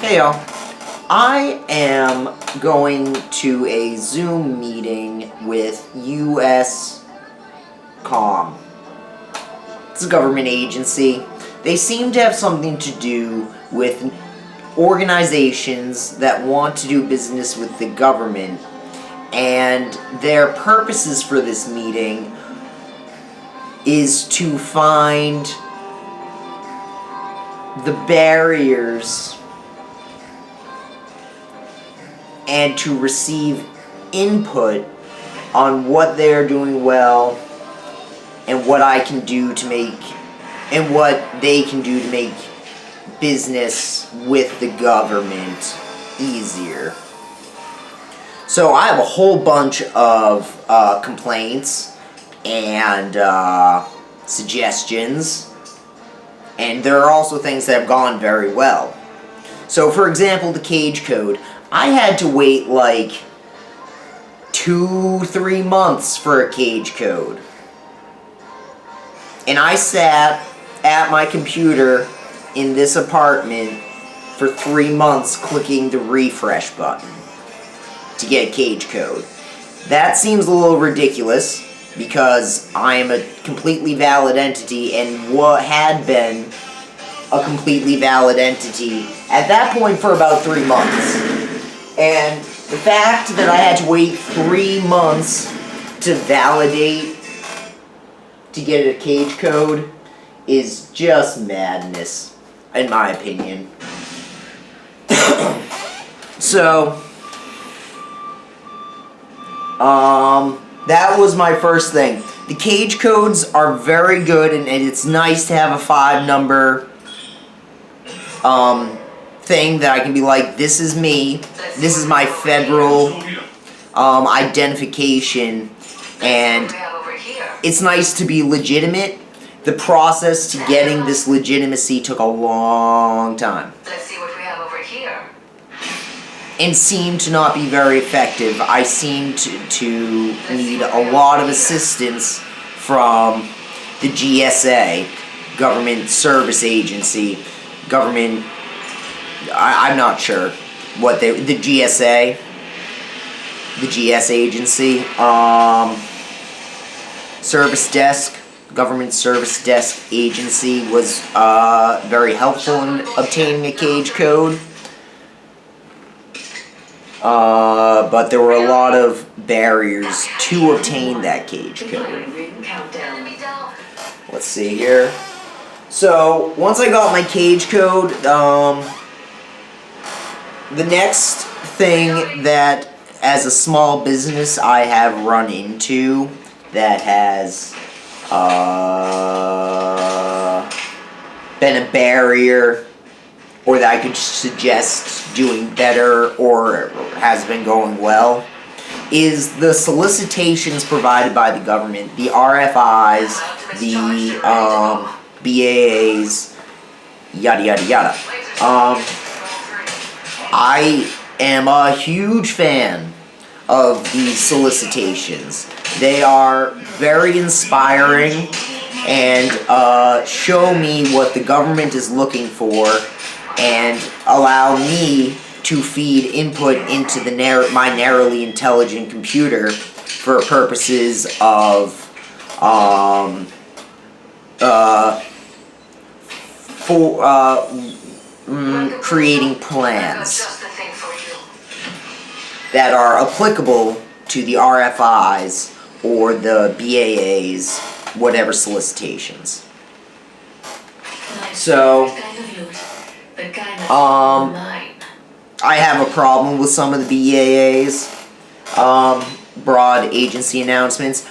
Hey y'all, I am going to a Zoom meeting with US Com. It's a government agency. They seem to have something to do with organizations that want to do business with the government, and their purposes for this meeting is to find the barriers and to receive input on what they're doing well and what I can do to make, and what they can do to make business with the government easier. So I have a whole bunch of complaints and suggestions, and there are also things that have gone very well. So for example, the cage code. I had to wait like 2-3 months for a cage code. And I sat at my computer in this apartment for 3 months clicking the refresh button to get a cage code. That seems a little ridiculous because I am a completely valid entity and what had been a completely valid entity at that point for about 3 months. And the fact that I had to wait 3 months to validate to get a cage code is just madness, in my opinion. So, that was my first thing. The cage codes are very good, and it's nice to have a 5-number thing that I can be like, this is me, this is my federal identification, and it's nice to be legitimate. The process to getting this legitimacy took a long time. Let's see what we have over here. And seemed to not be very effective. I seemed to need a lot of assistance from the GSA, Government Service Agency, government, I'm not sure what the GSA, the GS agency, service desk, government service desk agency was very helpful in obtaining a cage code. But there were a lot of barriers to obtain that cage code. Let's see here. So, once I got my cage code, the next thing that, as a small business, I have run into that has been a barrier, or that I could suggest doing better, or has been going well, is the solicitations provided by the government, the RFIs, the BAAs, yada yada yada. I am a huge fan of these solicitations. They are very inspiring and show me what the government is looking for and allow me to feed input into the my narrowly intelligent computer for purposes of creating plans that are applicable to the RFIs or the BAAs, whatever solicitations. So, I have a problem with some of the BAAs, broad agency announcements.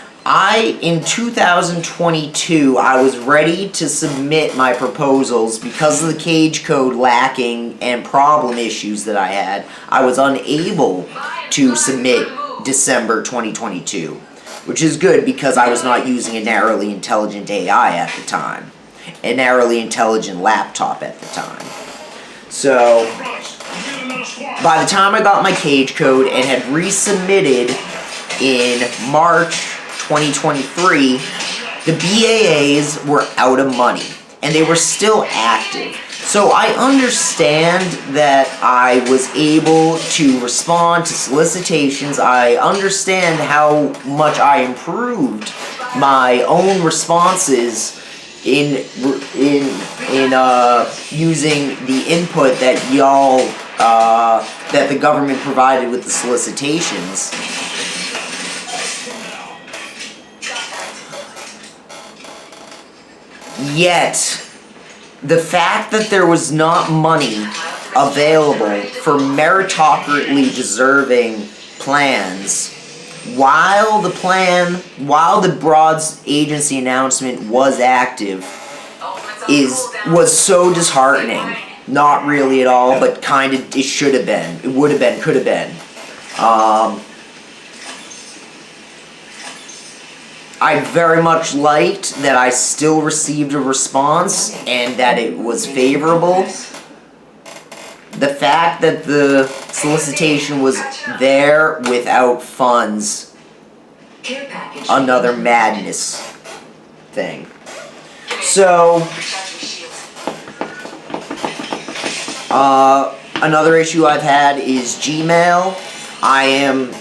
In 2022, I was ready to submit my proposals because of the cage code lacking and problem issues that I had. I was unable to submit December 2022, which is good because I was not using a narrowly intelligent AI at the time, a narrowly intelligent laptop at the time. So, by the time I got my cage code and had resubmitted in March 2023, the BAAs were out of money, and they were still active. So I understand that I was able to respond to solicitations. I understand how much I improved my own responses in using the input that y'all that the government provided with the solicitations. Yet, the fact that there was not money available for meritocratically deserving plans, while the Broad's agency announcement was active, was so disheartening. Not really at all, but kind of it should have been. It would have been, could have been. I very much liked that I still received a response and that it was favorable. The fact that the solicitation was there without funds, another madness thing. So, another issue I've had is Gmail. I am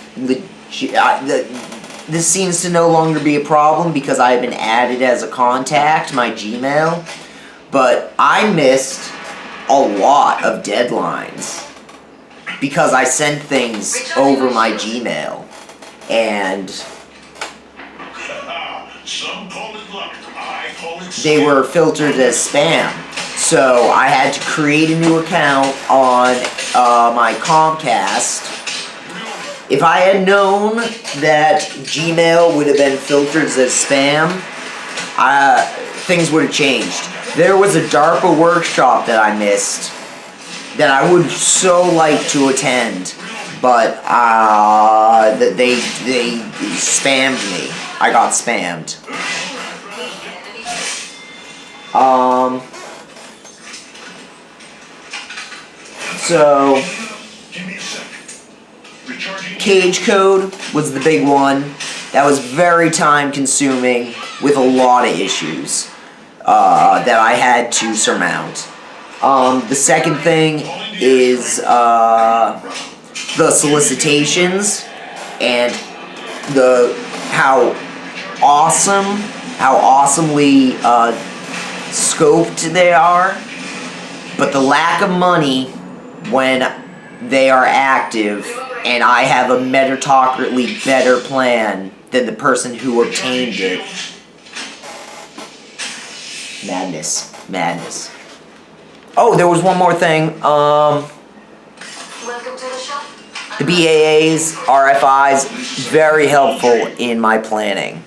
this seems to no longer be a problem because I have been added as a contact, my Gmail. But I missed a lot of deadlines because I sent things over my Gmail. And some call it luck, I call it they were filtered as spam. So I had to create a new account on my Comcast. If I had known that Gmail would have been filtered as spam, things would have changed. There was a DARPA workshop that I missed that I would so like to attend, but they spammed me. I got spammed. So Cage Code was the big one. That was very time consuming with a lot of issues that I had to surmount. The second thing is the solicitations and how awesomely scoped they are, but the lack of money when they are active, and I have a meritocratically better plan than the person who obtained it. Madness. Madness. Oh, there was one more thing. Welcome to the shop. The BAAs, RFIs, very helpful in my planning.